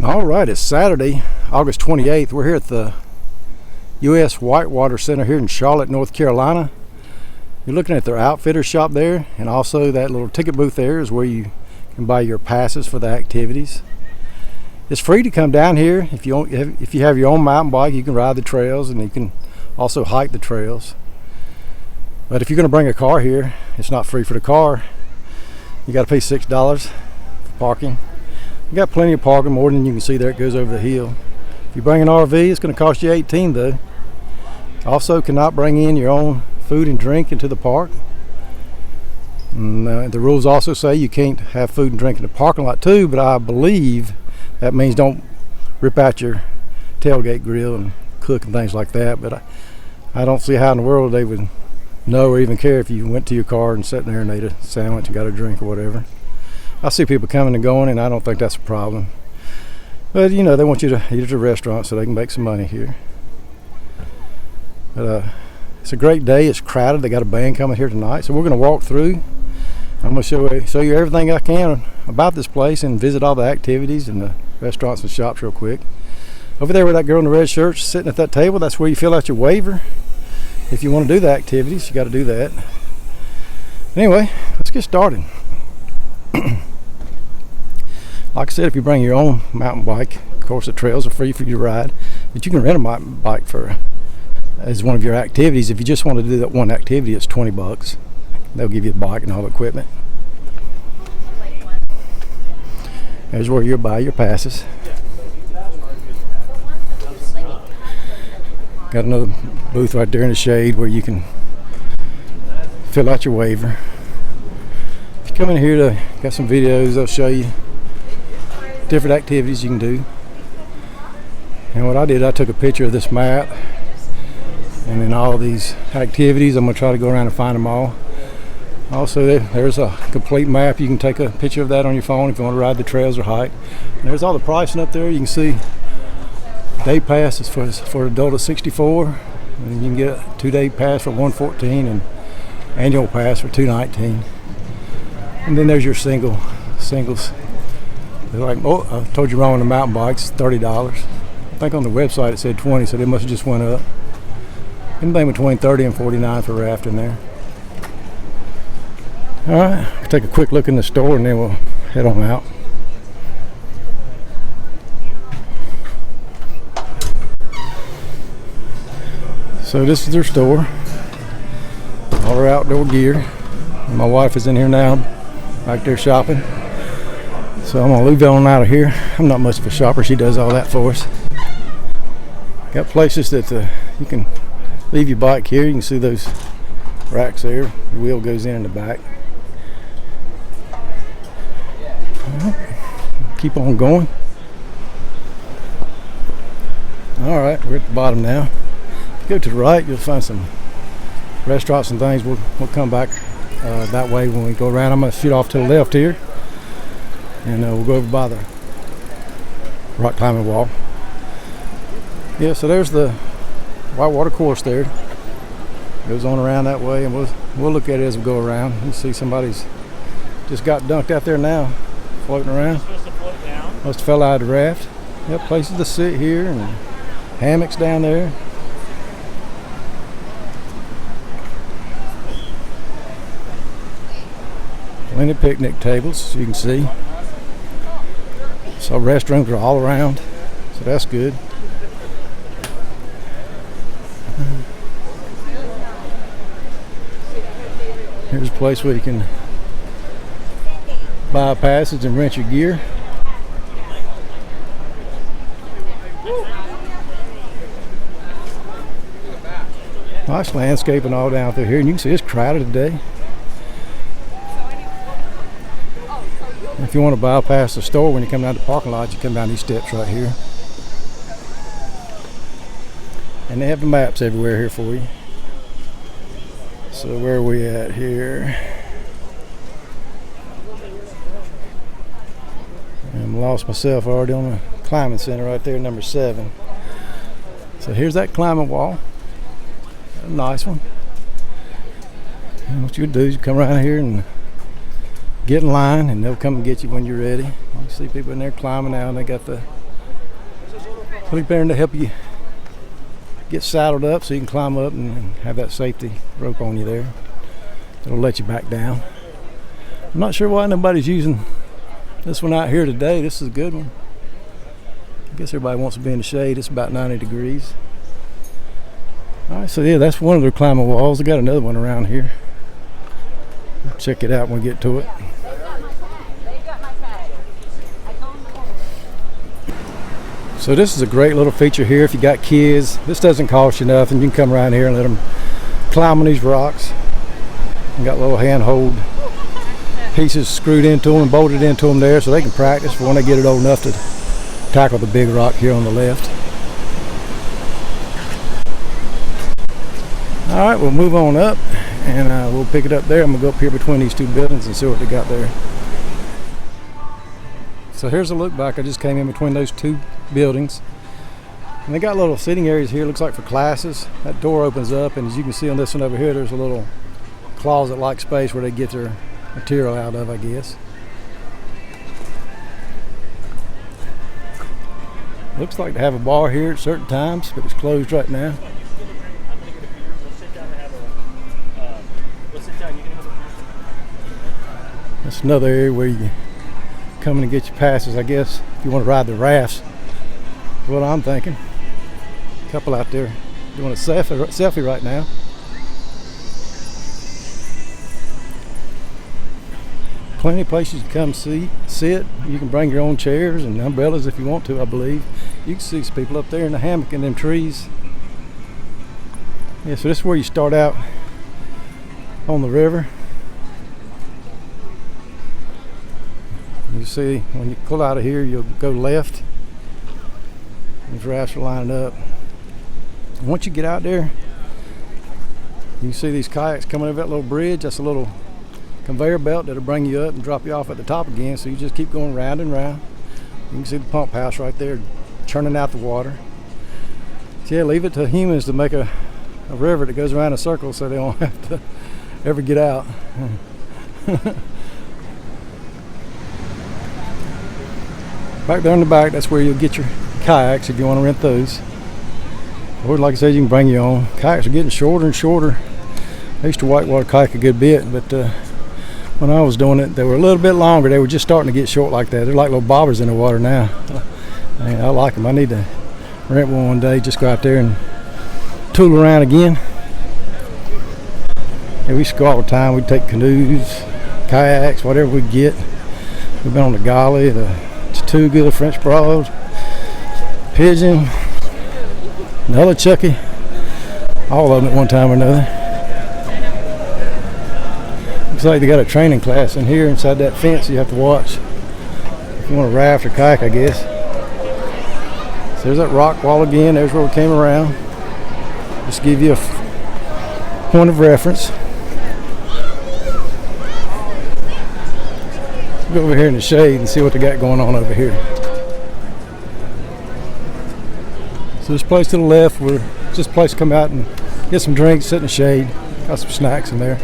All right, it's Saturday, August 28th. We're here at the U.S. Whitewater Center here in Charlotte, North Carolina. You're looking at their outfitter shop there, and also that little ticket booth there is where you can buy your passes for the activities. It's free to come down here. If you have your own mountain bike, you can ride the trails, and you can also hike the trails. But if you're going to bring a car here, it's not free for the car. You got to pay $6 for parking. You got plenty of parking, more than you can see there. It goes over the hill. If you bring an RV, it's going to cost you $18 though. Also, cannot bring in your own food and drink into the park. And, the rules also say you can't have food and drink in the parking lot too, but I believe that means don't rip out your tailgate grill and cook and things like that. But I don't see how in the world they would know or even care if you went to your car and sat there and ate a sandwich and got a drink or whatever. I see people coming and going, and I don't think that's a problem. But you know, they want you to eat at a restaurant so they can make some money here. But it's a great day. It's crowded. They got a band coming here tonight, so we're going to walk through. I'm going to show you everything I can about this place and visit all the activities and the restaurants and shops real quick. Over there with that girl in the red shirt sitting at that table, that's where you fill out your waiver. If you want to do the activities, you got to do that. Anyway, let's get started. Like I said, if you bring your own mountain bike, of course the trails are free for you to ride, but you can rent a mountain bike as one of your activities. If you just want to do that one activity, it's $20. They'll give you the bike and all the equipment. There's where you'll buy your passes. Got another booth right there in the shade where you can fill out your waiver. If you come in here, got some videos, they'll show you different activities you can do. And what I did, I took a picture of this map and then all these activities. I'm going to try to go around and find them all. Also, there's a complete map. You can take a picture of that on your phone if you want to ride the trails or hike. And there's all the pricing up there. You can see day pass is for an adult of 64, and you can get a 2-day pass for $114 and annual pass for $219. And then there's your singles. They're like, oh, I told you wrong on the mountain bikes, $30. I think on the website it said $20, so they must have just went up. Anything between $30 and $49 for rafting there. All right, we'll take a quick look in the store and then we'll head on out. So this is their store, all our outdoor gear. My wife is in here now, back there shopping. So I'm gonna leave that on out of here. I'm not much of a shopper. She does all that for us. Got places that you can leave your bike here. You can see those racks there. The wheel goes in the back. Keep on going. All right, we're at the bottom now. If you go to the right, you'll find some restaurants and things. We'll come back that way when we go around. I'm gonna shoot off to the left here. And we'll go over by the rock climbing wall. Yeah, so there's the Whitewater course there. Goes on around that way, and we'll look at it as we go around. You see somebody's just got dunked out there now, floating around. Supposed to float down. Must have fell out of the raft. Yep, places to sit here and hammocks down there. Plenty of picnic tables, you can see. So restrooms are all around, so that's good. Here's a place where you can buy a passage and rent your gear. Nice landscaping all down through here, and you can see it's crowded today. If you want to bypass the store when you come down to the parking lot, you come down these steps right here. And they have the maps everywhere here for you. So where are we at here? I'm lost myself already on the climbing center right there, number 7. So here's that climbing wall. A nice one. And what you do is you come around here and get in line, and they'll come and get you when you're ready. You see people in there climbing out, and they got the Put there to help you get saddled up so you can climb up and have that safety rope on you there. It'll let you back down. I'm not sure why nobody's using this one out here today. This is a good one. I guess everybody wants to be in the shade. It's about 90 degrees. All right, so yeah, that's one of their climbing walls. They got another one around here. Check it out when we get to it. So this is a great little feature here if you got kids. This doesn't cost you nothing. You can come around here and let them climb on these rocks. You got little handhold pieces screwed into them and bolted into them there so they can practice for when they get it old enough to tackle the big rock here on the left. All right, we'll move on up and we'll pick it up there. I'm gonna go up here between these two buildings and see what they got there. So here's a look back. I just came in between those two buildings. And they got little sitting areas here, looks like for classes. That door opens up, and as you can see on this one over here, there's a little closet-like space where they get their material out of, I guess. Looks like they have a bar here at certain times, but it's closed right now. That's another area where you come in and get your passes, I guess, if you want to ride the rafts. That's what I'm thinking. A couple out there doing a selfie right now. Plenty of places to come sit. You can bring your own chairs and umbrellas if you want to, I believe. You can see some people up there in the hammock in them trees. Yeah, so this is where you start out on the river. You see, when you pull out of here, you'll go left. These rafts are lining up. And once you get out there, you can see these kayaks coming over that little bridge. That's a little conveyor belt that'll bring you up and drop you off at the top again. So you just keep going round and round. You can see the pump house right there, churning out the water. So yeah, leave it to humans to make a river that goes around in a circle so they don't have to ever get out. Back there in the back, that's where you'll get your kayaks if you want to rent those. Or like I said, you can bring your own. Kayaks are getting shorter and shorter. I used to whitewater kayak a good bit, but when I was doing it, they were a little bit longer. They were just starting to get short like that. They're like little bobbers in the water now. I like them. I need to rent one day, just go out there and tool around again. Yeah, we used to go all the time. We'd take canoes, kayaks, whatever we'd get. We've been on the Golly, the Tortuga, the French Broad, Pigeon, another Chucky, all of them at one time or another. Looks like they got a training class in here inside that fence you have to watch if you want to raft or kayak, I guess. So there's that rock wall again. There's where we came around. Just to give you a point of reference. Go over here in the shade and see what they got going on over here. So this place to the left, we're just a place to come out and get some drinks, sit in the shade. Got some snacks in there.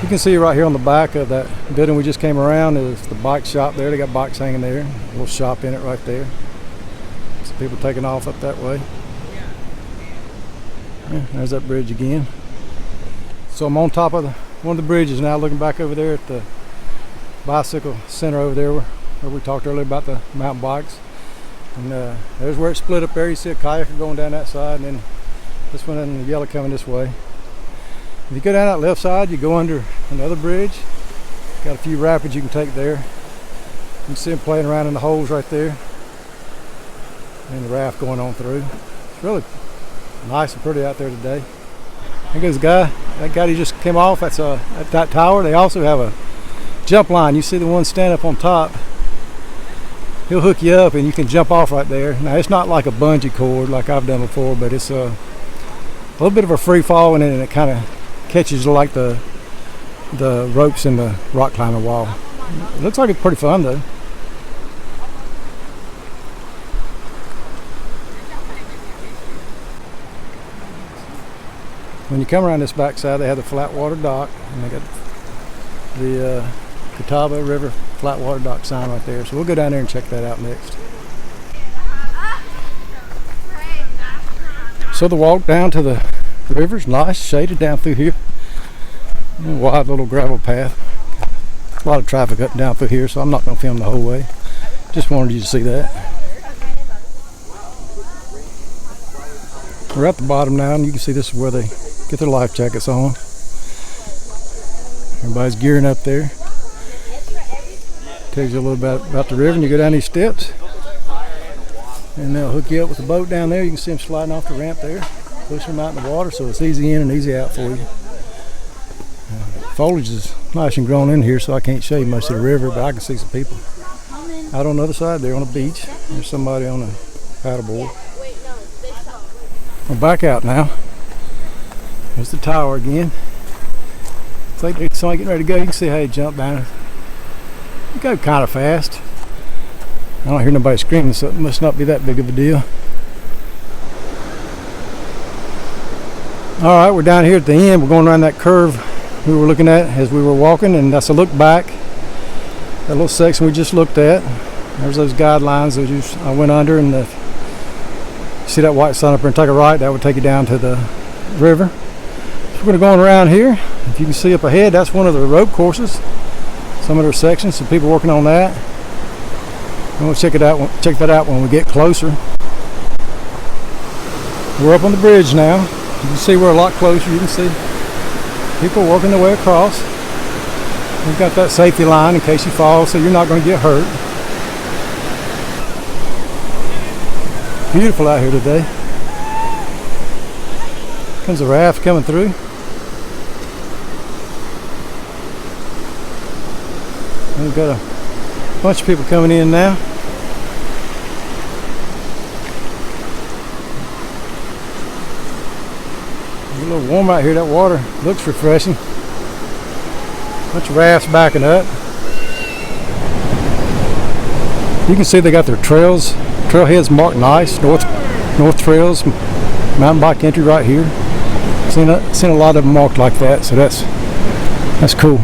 You can see right here on the back of that building we just came around is the bike shop there. They got bikes hanging there. A little shop in it right there. Some people taking off up that way. Yeah, there's that bridge again. So I'm on top of one of the bridges now, looking back over there at the bicycle center over there where we talked earlier about the mountain bikes. And there's where it split up there. You see a kayaker going down that side, and then this one in the yellow coming this way. If you go down that left side, you go under another bridge. Got a few rapids you can take there. You can see them playing around in the holes right there. And the raft going on through. It's really nice and pretty out there today. There goes the guy. That guy who just came off, that's at that tower. They also have a jump line. You see the one stand up on top. He'll hook you up and you can jump off right there. Now it's not like a bungee cord like I've done before, but it's a little bit of a free fall, and then it kind of catches like the ropes in the rock climbing wall. It looks like it's pretty fun though. When you come around this backside, they have the Flatwater dock, and they got the Catawba River Flatwater dock sign right there. So we'll go down there and check that out next. So the walk down to the river's nice, shaded down through here. A wide little gravel path. A lot of traffic up and down through here, so I'm not going to film the whole way. Just wanted you to see that. We're at the bottom now, and you can see this is where they get their life jackets on. Everybody's gearing up there. Tells you a little bit about the river, and you go down these steps, and they'll hook you up with the boat down there. You can see them sliding off the ramp there, pushing them out in the water, so it's easy in and easy out for you. Foliage is nice and grown in here, so I can't show you much of the river, but I can see some people out on the other side there on the beach. There's somebody on a paddleboard. We're back out now. There's the tower again. It's like there's somebody getting ready to go. You can see how he jumped down. You go kind of fast. I don't hear nobody screaming, so it must not be that big of a deal. All right, we're down here at the end. We're going around that curve we were looking at as we were walking, and that's a look back. That little section we just looked at. There's those guidelines that I went under, and see that white sign up there and take a right. That would take you down to the river. So we're going to go on around here. If you can see up ahead, that's one of the rope courses. Some of their sections, some people working on that. And we'll check that out when we get closer. We're up on the bridge now. You can see we're a lot closer. You can see people working their way across. We've got that safety line in case you fall, so you're not going to get hurt. Beautiful out here today. Comes a raft coming through. We've got a bunch of people coming in now. It's a little warm out here. That water looks refreshing. Bunch of rafts backing up. You can see they got their trailheads marked nice. North Trails, mountain bike entry right here. Seen a lot of them marked like that, so that's cool.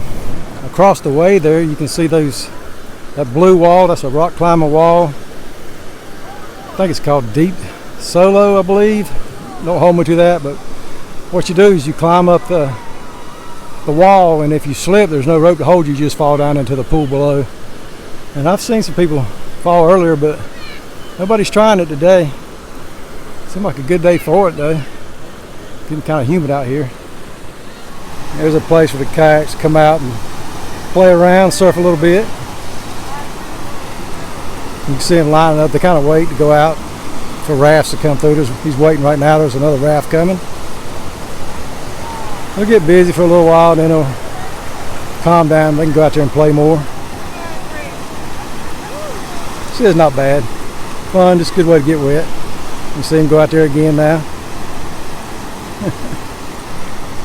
Across the way there, you can see that blue wall. That's a rock climbing wall. I think it's called Deep Solo, I believe. Don't hold me to that, but what you do is you climb up the wall, and if you slip, there's no rope to hold you. You just fall down into the pool below. And I've seen some people fall earlier, but nobody's trying it today. Seemed like a good day for it though. Getting kind of humid out here. There's a place where the kayaks come out and play around, surf a little bit. You can see them lining up. They kind of wait to go out for rafts to come through. He's waiting right now. There's another raft coming. They'll get busy for a little while, then they'll calm down. They can go out there and play more. See, it's not bad. Fun, just a good way to get wet. You see him go out there again now.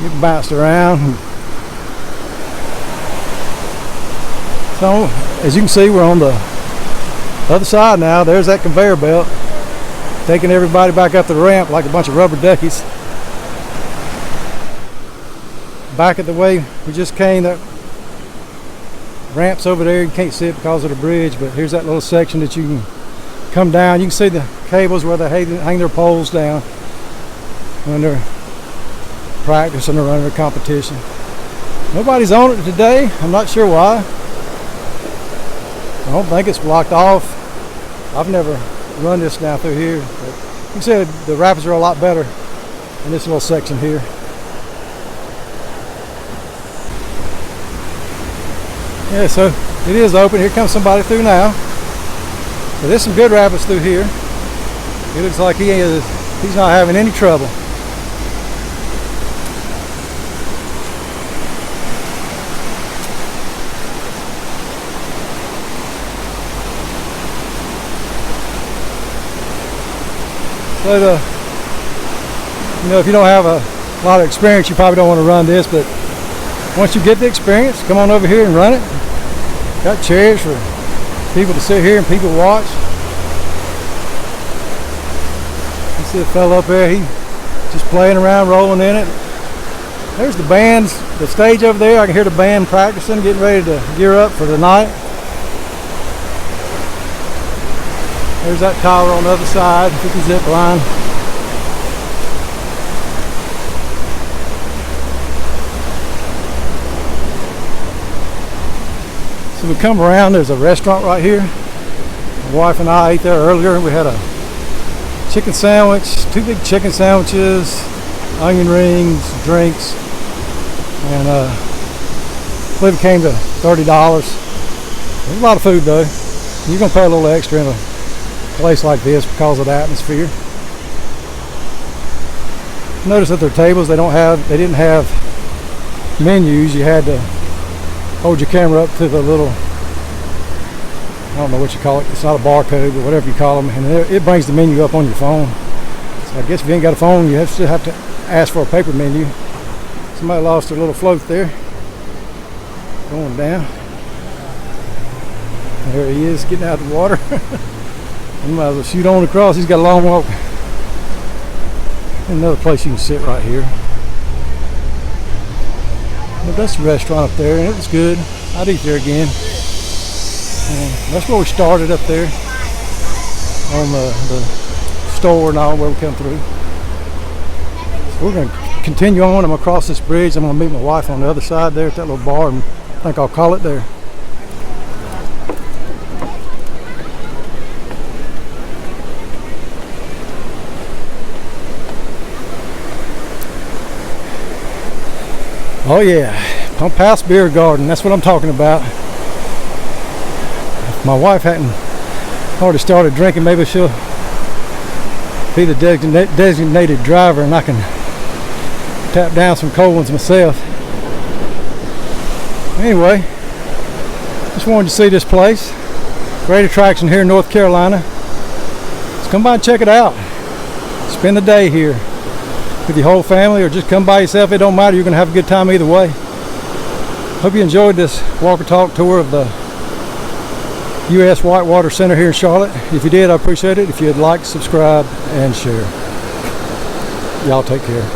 Get bounced around. So, as you can see, we're on the other side now. There's that conveyor belt, taking everybody back up the ramp like a bunch of rubber duckies. Back at the way we just came, that ramp's over there. You can't see it because of the bridge, but here's that little section that you can come down. You can see the cables where they hang their poles down when they're practicing or running a competition. Nobody's on it today. I'm not sure why. I don't think it's blocked off. I've never run this down through here, but you can see the rapids are a lot better in this little section here. Yeah, so it is open. Here comes somebody through now. So there's some good rapids through here. It looks like he's not having any trouble. So if you don't have a lot of experience, you probably don't want to run this, but once you get the experience, come on over here and run it. Got chairs for people to sit here and people watch. You see a fellow up there, he just playing around, rolling in it. There's the bands, the stage over there. I can hear the band practicing, getting ready to gear up for the night. There's that tower on the other side, 50 zip line. So we come around, there's a restaurant right here. My wife and I ate there earlier. We had a chicken sandwich, 2 big chicken sandwiches, onion rings, drinks, and I believe it came to $30. There's a lot of food though. You're gonna pay a little extra in a place like this because of the atmosphere. Notice that their tables, they didn't have menus. You had to hold your camera up to the little, I don't know what you call it, it's not a barcode, but whatever you call them, and it brings the menu up on your phone. So I guess if you ain't got a phone, you still have to ask for a paper menu. Somebody lost their little float there, going down. And there he is, getting out of the water. You might as well shoot on across. He's got a long walk. Another place you can sit right here. But that's the restaurant up there, and it was good. I'd eat there again. And that's where we started, up there on the store and all, where we come through. So we're going to continue on. I'm going to cross this bridge. I'm going to meet my wife on the other side there at that little bar, and I think I'll call it there. Oh yeah, Pump House Beer Garden, that's what I'm talking about. If my wife hadn't already started drinking, maybe she'll be the designated driver and I can tap down some cold ones myself. Anyway, just wanted to see this place. Great attraction here in North Carolina. Just come by and check it out. Spend the day here with your whole family, or just come by yourself. It don't matter, you're going to have a good time either way. Hope you enjoyed this walk and talk tour of the U.S. Whitewater Center here in Charlotte. If you did, I appreciate it. If you'd like, subscribe and share. Y'all take care.